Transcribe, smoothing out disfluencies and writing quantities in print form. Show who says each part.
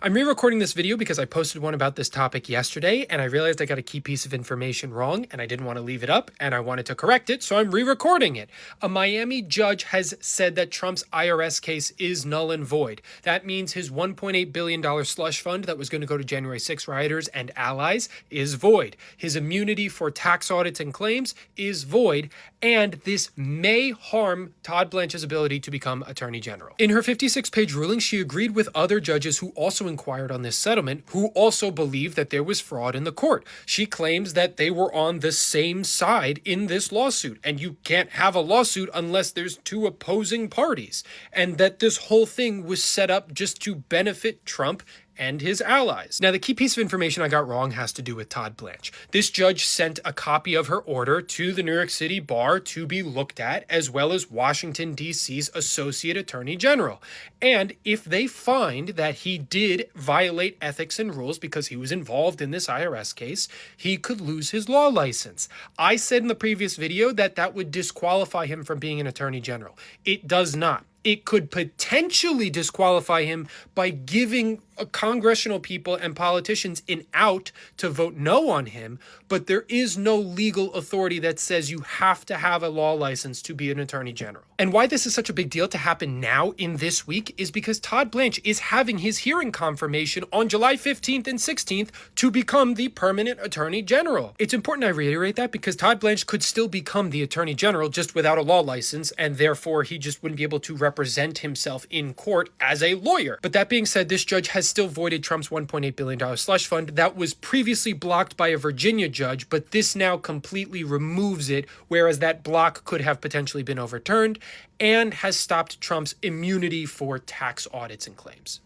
Speaker 1: I'm re-recording this video because I posted one about this topic yesterday and I realized I got a key piece of information wrong and I didn't want to leave it up and I wanted to correct it, so I'm re-recording it. A Miami judge has said that Trump's IRS case is null and void. That means his $1.8 billion slush fund that was going to go to January 6 rioters and allies is void. His immunity for tax audits and claims is void, and this may harm Todd Blanche's ability to become Attorney General. In her 56-page ruling, she agreed with other judges who also inquired on this settlement, who also believed that there was fraud in the court. She claims that they were on the same side in this lawsuit, and you can't have a lawsuit unless there's two opposing parties, and that this whole thing was set up just to benefit Trump and his allies. Now, the key piece of information I got wrong has to do with Todd Blanche. This judge sent a copy of her order to the New York City Bar to be looked at, as well as Washington, D.C.'s Associate Attorney General. And if they find that he did violate ethics and rules because he was involved in this IRS case, he could lose his law license. I said in the previous video that that would disqualify him from being an Attorney General. It does not. It could potentially disqualify him by giving congressional people and politicians an out to vote no on him, but there is no legal authority that says you have to have a law license to be an attorney general. And why this is such a big deal to happen now in this week is because Todd Blanche is having his hearing confirmation on July 15th and 16th to become the permanent attorney general. It's important I reiterate that because Todd Blanche could still become the attorney general just without a law license, and therefore he just wouldn't be able to represent himself in court as a lawyer. But that being said, this judge has still voided Trump's $1.8 billion slush fund that was previously blocked by a Virginia judge, but this now completely removes it, whereas that block could have potentially been overturned, and has stopped Trump's immunity for tax audits and claims.